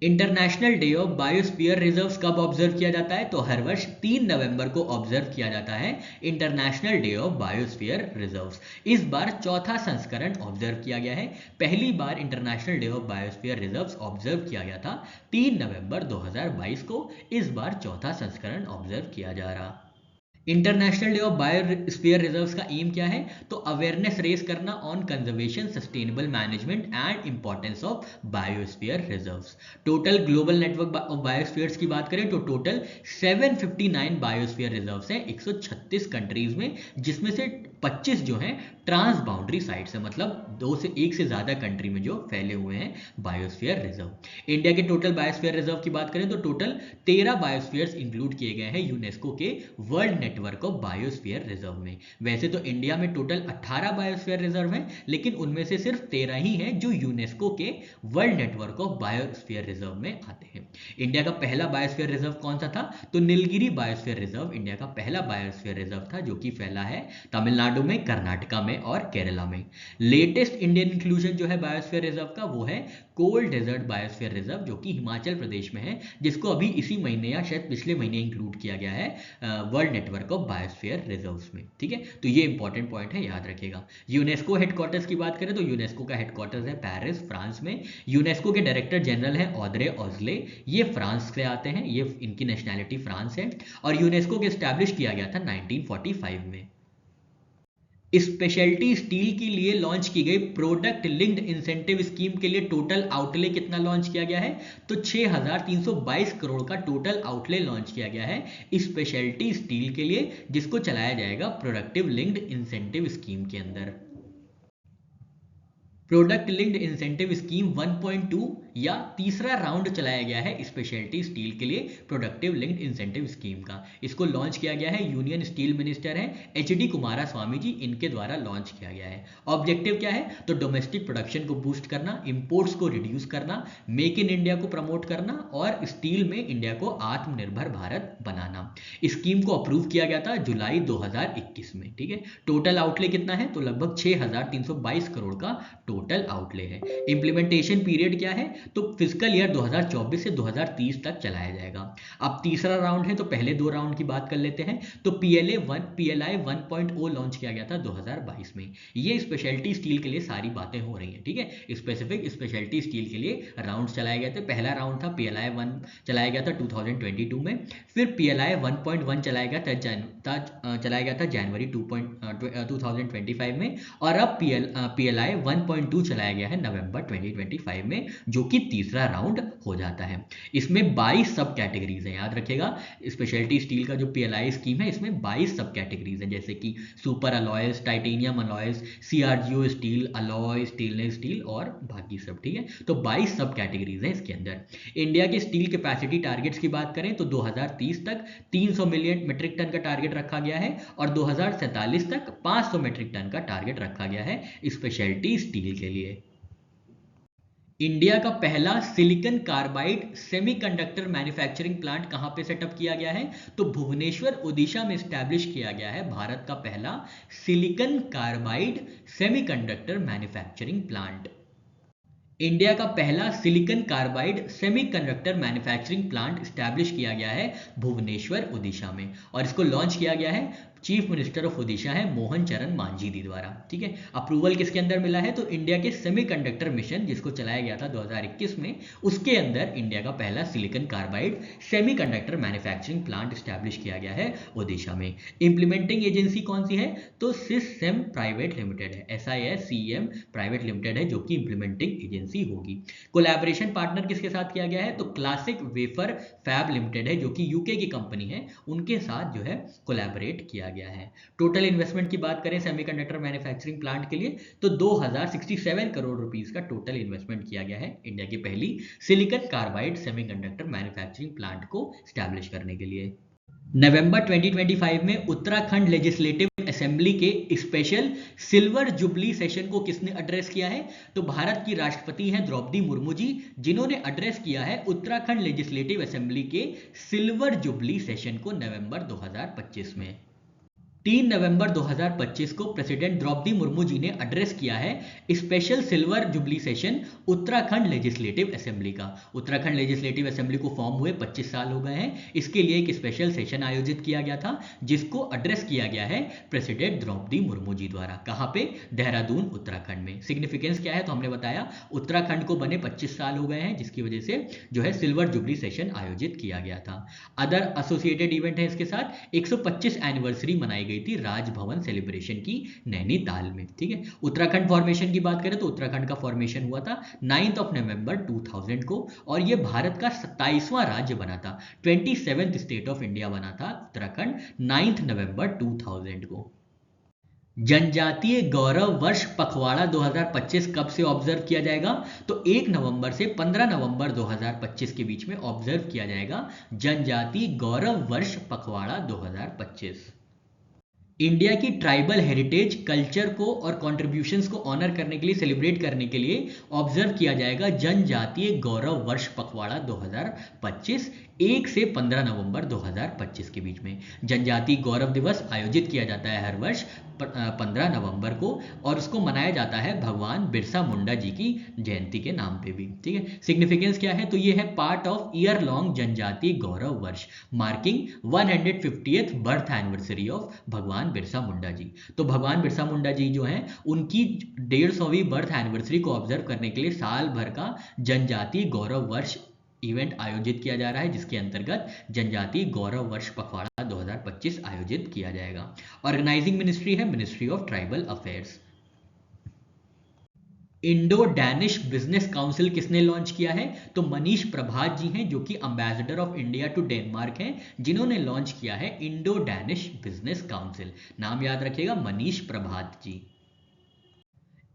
International day of biosphere reserves कब observe किया जाता है? तो हर वर्ष 3 नवंबर को ऑब्जर्व किया जाता है international day of biosphere reserves. इस बार चौथा संस्करण ऑब्जर्व किया गया है। पहली बार international day of biosphere reserves observe किया गया था 3 नवंबर 2022 को। इस बार चौथा संस्करण ऑब्जर्व किया जा रहा। International day of biosphere reserves का एम क्या है? तो अवेयरनेस रेज करना on conservation, sustainable management and importance of biosphere reserves. Total global network of biospheres की बात करें तो टोटल 759 बायोस्फीयर रिजर्व्स हैं 136 कंट्रीज में, जिसमें से 25 जो हैं ट्रांस बाउंड्री साइट्स है, मतलब दो से एक से ज्यादा कंट्री में जो फैले हुए हैं बायोस्फीयर रिजर्व। इंडिया के टोटल बायोस्फीयर रिजर्व की बात करें तो टोटल 13 बायोस्फीयर्स इंक्लूड किए गए हैं यूनेस्को के world network of biosphere reserve में। वैसे तो इंडिया में टोटल 18 बायोस्फीयर रिजर्व हैं, लेकिन उनमें से सिर्फ 13 ही हैं जो यूनेस्को के world network of biosphere reserve में आते हैं। इंडिया का पहला बायोस्फीयर रिजर्व कौन सा था? तो नीलगिरी बायोस्फीयर रिजर्व इंडिया का पहला बायोस्फीयर रिजर्व था, जो कि फैला है तमिलनाडु में, कर्नाटका में और केरला में। लेटेस्ट इंडियन इंक्लूजन जो है बायोस्फीयर रिजर्व का, वो है कोल्ड डेजर्ट बायोस्फीयर रिजर्व, जो कि हिमाचल प्रदेश में है, जिसको अभी इसी महीने या शायद पिछले महीने इंक्लूड किया गया है world network of biosphere reserves में। ठीक है, तो ये इंपॉर्टेंट पॉइंट है, याद रखिएगा। यूनेस्को हेडक्वार्टर्स की बात करें तो यूनेस्को का हेडक्वार्टर्स है पेरिस, फ्रांस में। यूनेस्को के डायरेक्टर जनरल हैं ऑद्रे ऑजले, ये फ्रांस से आते हैं, ये इनकी नेशनैलिटी फ्रांस है। और यूनेस्को को एस्टैब्लिश किया गया था 1945 में। स्पेशलिटी स्टील के लिए लॉन्च की गई प्रोडक्ट लिंक्ड इंसेंटिव स्कीम के लिए टोटल आउटले कितना लॉन्च किया गया है? तो 6,322 करोड़ का टोटल आउटले लॉन्च किया गया है स्पेशलिटी स्टील के लिए, जिसको चलाया जाएगा प्रोडक्टिव लिंक्ड इंसेंटिव स्कीम के अंदर। प्रोडक्ट लिंक्ड इंसेंटिव स्कीम 1.2 या तीसरा राउंड चलाया गया है स्पेशलिटी स्टील के लिए प्रोडक्टिव लिंक्ड इंसेंटिव स्कीम का। इसको लॉन्च किया गया है, यूनियन स्टील मिनिस्टर हैं एचडी कुमारा स्वामी जी, इनके द्वारा लॉन्च किया गया है। ऑब्जेक्टिव क्या है? तो डोमेस्टिक प्रोडक्शन को बूस्ट करना, इंपोर्ट्स को रिड्यूस करना, मेक इन इंडिया को प्रमोट करना और स्टील में इंडिया को आत्मनिर्भर भारत बनाना। स्कीम को अप्रूव किया गया था जुलाई 2021 में। ठीक है, टोटल आउटले कितना है? तो लगभग 6,322 करोड़ का टोटल आउटले है। इंप्लीमेंटेशन पीरियड क्या है? तो फिजिकल ईयर 2024 से 2030 तक चलाया जाएगा। अब तीसरा राउंड है, तो पहले दो राउंड की बात कर लेते हैं। तो PLI 1.0 लॉन्च किया गया था 2022 में। ये स्पेशलिटी स्टील के लिए सारी बातें हो रही हैं। ठीक है, स्पेसिफिक स्पेशलिटी स्टील के लिए राउंड चलाए गए थे। पहला राउंड था PLI 1 चलाया गया था 2022 में, फिर PLI 1.1 चलाया गया था जनवरी 2025 में, और अब PLI 1.2 चलाया गया है नवंबर 2025 में, जो कि तीसरा राउंड हो जाता है। इसमें 22 सब कैटेगरीज हैं, याद रखिएगा। स्पेशलिटी स्टील का जो PLI स्कीम है, इसमें 22 सब कैटेगरीज हैं, जैसे कि super alloys, titanium alloys, CRGO steel, alloy, stainless steel और बाकी सब। ठीक है, तो 22 सब कैटेगरीज हैं इसके अंदर। इंडिया के स्टील कैपेसिटी टारगेट्स की बात करें तो 2030 तक 300 मिलियन मीट्रिक टन का टारगेट रखा गया है और 2047 तक 500 मीट्रिक टन का टारगेट रखा गया है स्पेशलिटी स्टील के लिए। इंडिया का पहला silicon carbide semiconductor manufacturing plant कहां पे सेटअप किया गया है? तो भुवनेश्वर ओडिशा में स्टैब्लिश किया गया है भारत का पहला silicon carbide semiconductor manufacturing plant. India का पहला silicon carbide semiconductor manufacturing plant establish किया गया है भुवनेश्वर ओडिशा में, और इसको लॉन्च किया गया है चीफ मिनिस्टर ऑफ ओडिशा है मोहन चरण मांझी द्वारा। ठीक है, अप्रूवल किसके अंदर मिला है? तो इंडिया के सेमीकंडक्टर मिशन, जिसको चलाया गया था 2021 में, उसके अंदर इंडिया का पहला silicon carbide semiconductor manufacturing plant establish किया गया है ओडिशा में। इंप्लीमेंटिंग एजेंसी कौन सी है? तो सिस्सेम प्राइवेट लिमिटेड है, SISCEM प्राइवेट लिमिटेड है, जो कि इंप्लीमेंटिंग एजेंसी होगी। कोलैबोरेशन पार्टनर किसके साथ किया गया है? तो क्लासिक वेफर फैब लिमिटेड है, जो कि यूके की कंपनी है, उनके साथ जो है कोलैबोरेट किया गया है। टोटल इन्वेस्टमेंट की बात करें सेमीकंडक्टर मैन्युफैक्चरिंग प्लांट के लिए तो 2067 करोड़ रुपीस का टोटल इन्वेस्टमेंट किया गया है इंडिया की पहली silicon carbide semiconductor manufacturing plant को स्टैब्लिश करने के लिए। नवंबर 2025 में उत्तराखंड लेजिस्लेटिव असेंबली के स्पेशल सिल्वर जुबली सेशन को किसने एड्रेस किया है? तो भारत की राष्ट्रपति हैं द्रौपदी मुर्मू जी, जिन्होंने एड्रेस किया है उत्तराखंड लेजिस्लेटिव असेंबली के सिल्वर जुबली सेशन को नवंबर 2025 में। 3 नवंबर 2025 को प्रेसिडेंट द्रौपदी मुर्मू जी ने एड्रेस किया है special silver jubilee session Uttarakhand legislative assembly का। उत्तराखंड लेजिस्लेटिव असेंबली को फॉर्म हुए 25 साल हो गए हैं। इसके लिए एक स्पेशल सेशन आयोजित किया गया था जिसको एड्रेस किया गया है प्रेसिडेंट द्रौपदी मुर्मू जी द्वारा। कहाँ पे? देहरादून उत्तराखंड में। सिग्निफिकेंस क्या है तो हमने बताया उत्तराखंड को बने 25 साल हो गए हैं जिसकी वजह से जो है सिल्वर जुबली सेशन आयोजित किया गया था। अदर एसोसिएटेड इवेंट है इसके साथ 125 एनिवर्सरी मनाई गई थी राजभवन सेलिब्रेशन की नैनीताल में। ठीक है, उत्तराखंड फॉर्मेशन की बात करें तो उत्तराखंड का फॉर्मेशन हुआ था 9 नवंबर 2000 को और यह भारत का 27वां राज्य बना था। 27th स्टेट ऑफ इंडिया बना था उत्तराखंड 9 नवंबर 2000 को। जनजातीय गौरव वर्ष पखवाड़ा 2025 कब से ऑब्जर्व किया जाएगा? तो 1 नवंबर से 15 नवंबर 2025 के बीच में ऑब्जर्व किया जाएगा जनजातीय गौरव वर्ष पखवाड़ा 2025। इंडिया की ट्राइबल हेरिटेज कल्चर को और कॉन्ट्रीब्यूशंस को ऑनर करने के लिए, सेलिब्रेट करने के लिए ऑब्जर्व किया जाएगा जनजातीय गौरव वर्ष पखवाड़ा 2025 1 से 15 नवंबर 2025 के बीच में। जनजातीय गौरव दिवस आयोजित किया जाता है हर वर्ष 15 नवंबर को और उसको मनाया जाता है भगवान बिरसा मुंडा जी की जयंती के नाम पे भी। ठीक है, सिग्निफिकेंस क्या है तो ये है पार्ट ऑफ ईयर लॉन्ग जनजातीय गौरव वर्ष marking 150th birth anniversary of भगवान बिरसा मुंडा जी। तो भगवान बिरसा मुंडा जी जो हैं उनकी 150वीं बर्थ एनिवर्सरी को ऑब्जर्व करने के लिए साल भर का जनजातीय गौरव वर्ष इवेंट आयोजित किया जा रहा है जिसके अंतर्गत जनजातीय गौरव वर्ष पखवाड़ा 2025 आयोजित किया जाएगा। ऑर्गेनाइजिंग मिनिस्ट्री है ministry of tribal affairs. Indo Danish business council किसने लॉन्च किया है? तो मनीष प्रभात जी हैं जो कि ambassador of India to Denmark हैं जिन्होंने लॉन्च किया है इंडो डैनिश बिजनेस काउंसिल। नाम याद रखिएगा मनीष प्रभात जी।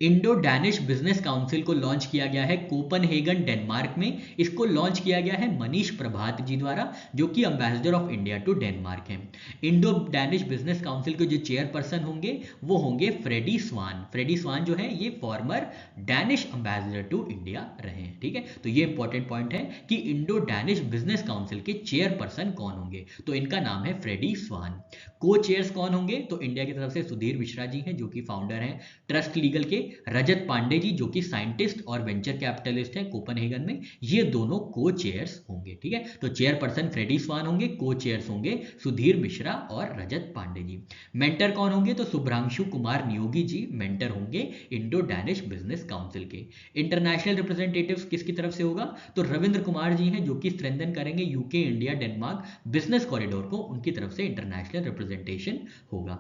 इंडो डैनिश बिजनेस काउंसिल को लॉन्च किया गया है कोपनहेगन डेनमार्क में। इसको लॉन्च किया गया है मनीष प्रभात जी द्वारा जो कि ambassador of India to Denmark हैं। इंडो डैनिश बिजनेस काउंसिल के जो चेयरपर्सन होंगे वो होंगे फ्रेडी स्वान। फ्रेडी स्वान जो है ये former Danish ambassador to India रहे हैं। ठीक है, तो ये इंपॉर्टेंट पॉइंट है कि इंडो डैनिश बिजनेस काउंसिल के चेयरपर्सन कौन होंगे तो इनका नाम है फ्रेडी स्वान। को चेयर्स कौन होंगे तो इंडिया की तरफ से सुधीर मिश्रा जी हैं जो कि फाउंडर हैं ट्रस्ट लीगल के, रजत पांडे जी जो कि साइंटिस्ट और वेंचर कैपिटलिस्ट हैं कोपनहेगन में, ये दोनों को चेयर्स होंगे। ठीक है, तो चेयरपर्सन फ्रेडी स्वान होंगे, को चेयर्स होंगे सुधीर मिश्रा और रजत पांडे जी। मेंटर कौन होंगे तो शुभ्रांशु कुमार नियोगी जी मेंटर होंगे इंडो डैनिश बिजनेस काउंसिल के। इंटरनेशनल रिप्रेजेंटेटिव्स किसकी तरफ से होगा तो रविंद्र कुमार जी हैं जो कि स्ट्रेंथन करेंगे UK India Denmark business corridor को, उनकी तरफ से इंटरनेशनल रिप्रेजेंटेशन होगा।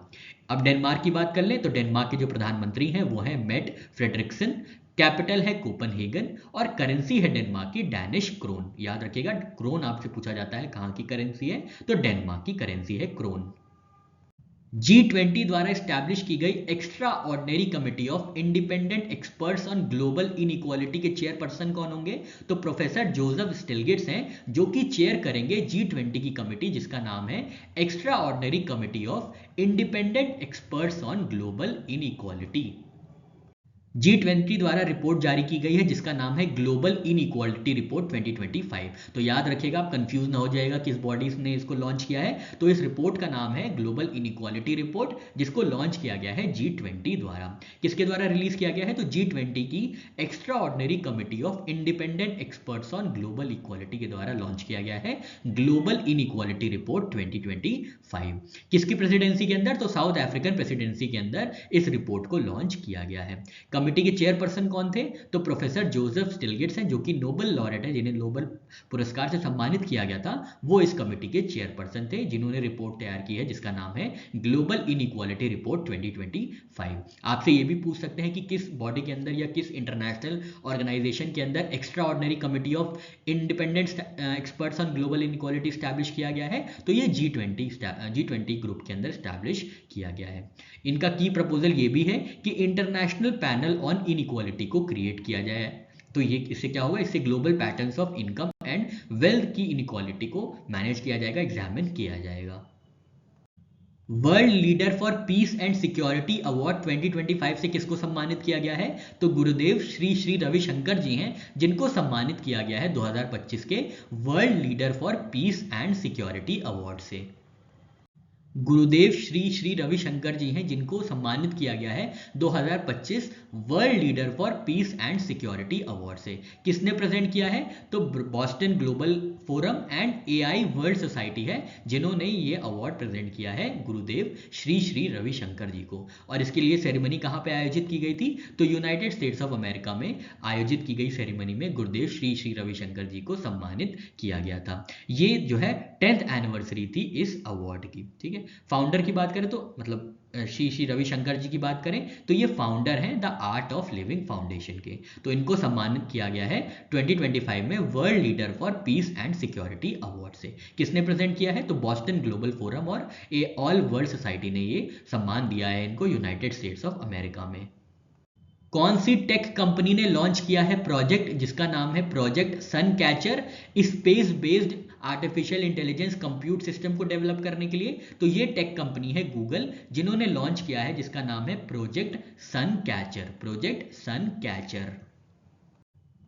अब डेनमार्क की बात कर लें तो डेनमार्क के जो प्रधानमंत्री हैं वो हैं मेट फ्रेडरिक्सन, कैपिटल है कोपनहेगन और करेंसी है डेनमार्क की डैनिश क्रोन। याद रखिएगा क्रोन आपसे पूछा जाता है कहाँ की करेंसी है तो डेनमार्क की करेंसी है क्रोन। G20 द्वारा स्टैब्लिश की गई extra ordinary committee of independent experts on global inequality के चेयरपर्सन कौन होंगे तो प्रोफेसर जोसेफ स्टिल्गिट्स हैं जो कि चेयर करेंगे G20 की कमेटी जिसका नाम है extra ordinary committee of independent experts on global inequality. G20 द्वारा रिपोर्ट जारी की गई है जिसका नाम है ग्लोबल इनइक्वालिटी रिपोर्ट 2025। तो याद रखिएगा आप कंफ्यूज ना हो जाएगा किस बॉडीज ने इसको लॉन्च किया है, तो इस रिपोर्ट का नाम है ग्लोबल इनइक्वालिटी रिपोर्ट जिसको लॉन्च किया गया है G20 द्वारा। किसके द्वारा रिलीज किया गया है तो G20 की extra ordinary committee of independent experts on global equality के द्वारा लॉन्च किया गया है ग्लोबल इनइक्वालिटी रिपोर्ट 2025। किसकी प्रेसिडेंसी के अंदर तो साउथ अफ्रीकन प्रेसिडेंसी के अंदर इस रिपोर्ट को लॉन्च किया गया है। कमेटी के चेयरपर्सन कौन थे तो प्रोफेसर जोसेफ स्टिल्गिट्स हैं जो कि नोबेल लॉरेट है जिन्हें नोबेल पुरस्कार से सम्मानित किया गया था, वो इस कमेटी के चेयरपर्सन थे जिन्होंने रिपोर्ट तैयार की है जिसका नाम है ग्लोबल इनइक्वालिटी रिपोर्ट 2025। आपसे ये भी पूछ सकते हैं कि किस बॉडी के अंदर या किस इंटरनेशनल ऑर्गेनाइजेशन के अंदर extra ordinary committee of independent experts on global inequality establish किया गया है तो ये G20 ग्रुप के अंदर स्टैब्लिश किया गया है। इनका की प्रपोजल ये भी है कि इंटरनेशनल पैनल ऑन इनइक्वालिटी को क्रिएट किया जाए। तो ये इससे क्या होगा, इससे global patterns of income and wealth की इनइक्वालिटी को मैनेज किया जाएगा, एग्जामिन किया जाएगा। World leader for piece and security award 2025 से किसको सम्मानित किया गया है तो गुरुदेव श्री श्री रविशंकर जी हैं जिनको सम्मानित किया गया है 2025 के world leader for piece and security award से। गुरुदेव श्री श्री रविशंकर जी हैं, जिनको सम्मानित किया गया है 2025 world leader for piece and security award से। किसने प्रेजेंट किया है? तो Boston global forum and AI world society है जिन्होंने ये अवार्ड प्रेजेंट किया है गुरुदेव श्री श्री रविशंकर जी को। और इसके लिए सेरेमनी कहाँ पे आयोजित की गई थी? तो यूनाइटेड स्टेट्स ऑफ अमेरिका में आयोजित की गई सेरेमनी में गुरुदेव श्री श्री रविशंकर जी को सम्मानित किया गया था। ये जो है 10th एनिवर्सरी थी इस अवार्ड की। ठीक है, फाउंडर की बात करें तो मतलब श्री श्री रविशंकर जी की बात करें तो ये फाउंडर हैं the art of living foundation के। तो इनको सम्मानित किया गया है 2025 में world leader for piece and security award से। किसने प्रेजेंट किया है? तो बॉस्टन ग्लोबल फोरम और ऑल वर्ल्ड सोसाइटी ने ये सम्मान दिया है इनको यूनाइटेड स्टेट्स ऑफ अमेरिका में। कौन सी टेक कंपनी ने लॉन्च किया है प्रोजेक्ट जिसका नाम है project Suncatcher, space based artificial intelligence compute system को डेवलप करने के लिए? तो ये टेक कंपनी है गूगल, जिन्होंने लॉन्च किया है जिसका नाम है project Suncatcher. Project Suncatcher,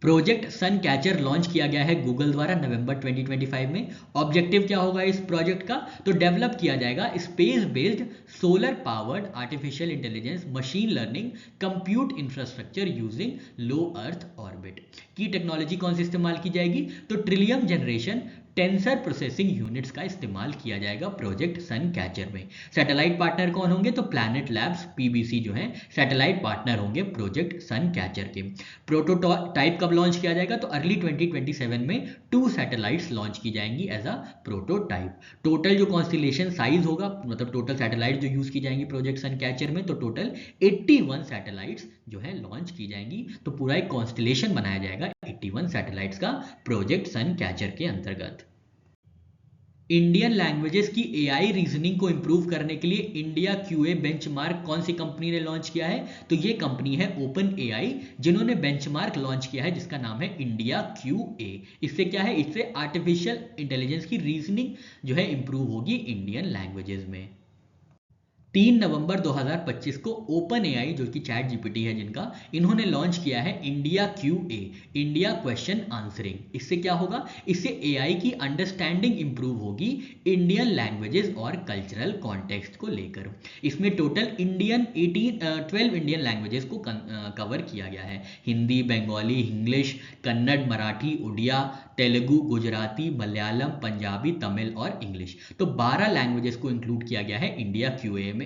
project Suncatcher launch किया गया है गूगल द्वारा नवंबर 2025 में। ऑब्जेक्टिव क्या होगा इस प्रोजेक्ट का? तो डेवलप किया जाएगा space based solar powered artificial intelligence machine learning compute infrastructure using low earth orbit. की टेक्नोलॉजी कौन सी इस्तेमाल की जाएगी? तो Trillium generation tensor processing units का इस्तेमाल किया जाएगा प्रोजेक्ट सन कैचर में। सैटेलाइट पार्टनर कौन होंगे? तो प्लैनेट लैब्स पीबीसी जो है सैटेलाइट पार्टनर होंगे प्रोजेक्ट सन कैचर के। प्रोटोटाइप कब लॉन्च किया जाएगा? तो अर्ली 2027 में 2 सैटेलाइट्स लॉन्च की जाएंगी एज अ प्रोटोटाइप। टोटल जो कॉन्स्टिलेशन साइज होगा, मतलब टोटल सैटेलाइट जो यूज की जाएंगी प्रोजेक्ट सन कैचर में, तो टोटल 81 सैटेलाइट्स जो है लॉन्च की जाएंगी। तो पूरा एक कॉन्स्टिलेशन बनाया जाएगा 81 सैटेलाइट्स का प्रोजेक्ट सन कैचर के अंतर्गत। इंडियन लैंग्वेजेस की एआई रीजनिंग को इंप्रूव करने के लिए इंडिया क्यूए बेंचमार्क कौन सी कंपनी ने लॉन्च किया है? तो ये कंपनी है ओपन एआई, जिन्होंने बेंचमार्क लॉन्च किया है जिसका नाम है इंडिया क्यूए। इससे क्या है? इससे आर्टिफिशियल इंटेलिजेंस की रीजनिंग जो है इंप्रूव होगी इंडियन लैंग्वेजेस में। 3 नवंबर 2025 को ओपन एआई जो कि चैट जीपीटी है जिनका, इन्होंने लॉन्च किया है India QA, India question answering. इससे क्या होगा? इससे एआई की अंडरस्टैंडिंग इंप्रूव होगी इंडियन लैंग्वेजेस और कल्चरल कॉन्टेक्स्ट को लेकर। इसमें टोटल 12 इंडियन लैंग्वेजेस को कवर किया गया है। हिंदी, बंगाली, इंग्लिश, कन्नड़, मराठी, उड़िया, तेलुगु, गुजराती, मलयालम, पंजाबी, तमिल और इंग्लिश। तो 12 लैंग्वेजेस को इंक्लूड किया गया है इंडिया क्यूए में,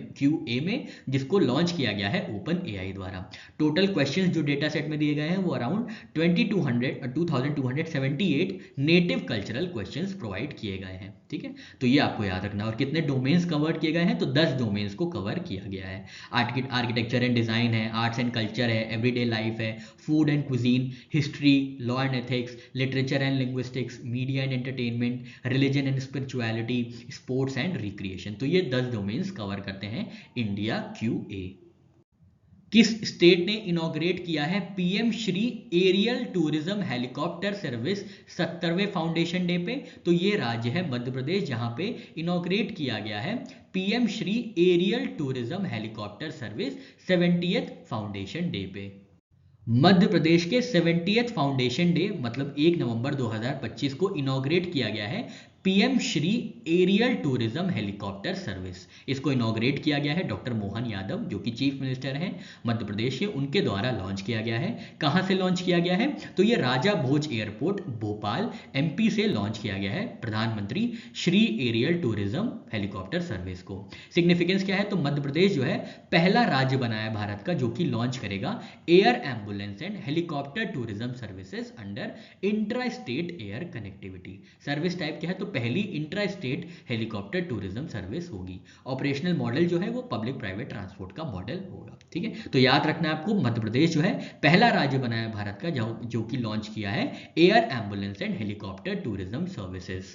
जिसको लॉन्च किया गया है ओपन एआई द्वारा। टोटल क्वेश्चंस जो डेटा सेट में दिए गए हैं वो around 2278 native cultural questions provide किए गए हैं। ठीक है, तो ये आपको याद रखना। और कितने डोमेन्स कवर किए गए हैं? तो 10 डोमेन्स को कवर किया गया है। आर्किटेक्चर एंड डिजाइन है, आर्ट्स एंड कल्चर है, एवरीडे लाइफ है, food and cuisine, history, law and ethics, literature and linguistics, media and entertainment, religion and spirituality, sports and recreation. तो ये 10 डोमेन्स कवर करते हैं इंडिया क्यूए। किस state ने inaugurate किया है PM Shri aerial tourism helicopter service 70वें फाउंडेशन डे पे? तो ये राज्य है मध्य प्रदेश, जहां पे इनॉग्रेट किया गया है PM Shri aerial tourism helicopter service 70th foundation day पे। मध्य प्रदेश के 70th फाउंडेशन डे मतलब 1 नवंबर 2025 को इनॉग्रेट किया गया है PM Shri aerial tourism helicopter service. इसको इनॉग्रेट किया गया है डॉक्टर मोहन यादव जो कि चीफ मिनिस्टर हैं मध्य प्रदेश के, उनके द्वारा लॉन्च किया गया है। कहां से लॉन्च किया गया है? तो ये राजा भोज एयरपोर्ट भोपाल एमपी से लॉन्च किया गया है प्रधानमंत्री Shri aerial tourism helicopter service को। सिग्निफिकेंस क्या है? तो मध्य प्रदेश जो है पहला राज्य बना है भारत का जो कि लॉन्च करेगा air ambulance and helicopter tourism services under intra state air connectivity. Service type क्या है? तो पहली intra state helicopter tourism service होगी। ऑपरेशनल मॉडल जो है वो पब्लिक प्राइवेट ट्रांसपोर्ट का मॉडल होगा। ठीक है, तो याद रखना है आपको, मध्य प्रदेश जो है पहला राज्य बना है भारत का जो कि लॉन्च किया है air ambulance and helicopter tourism services.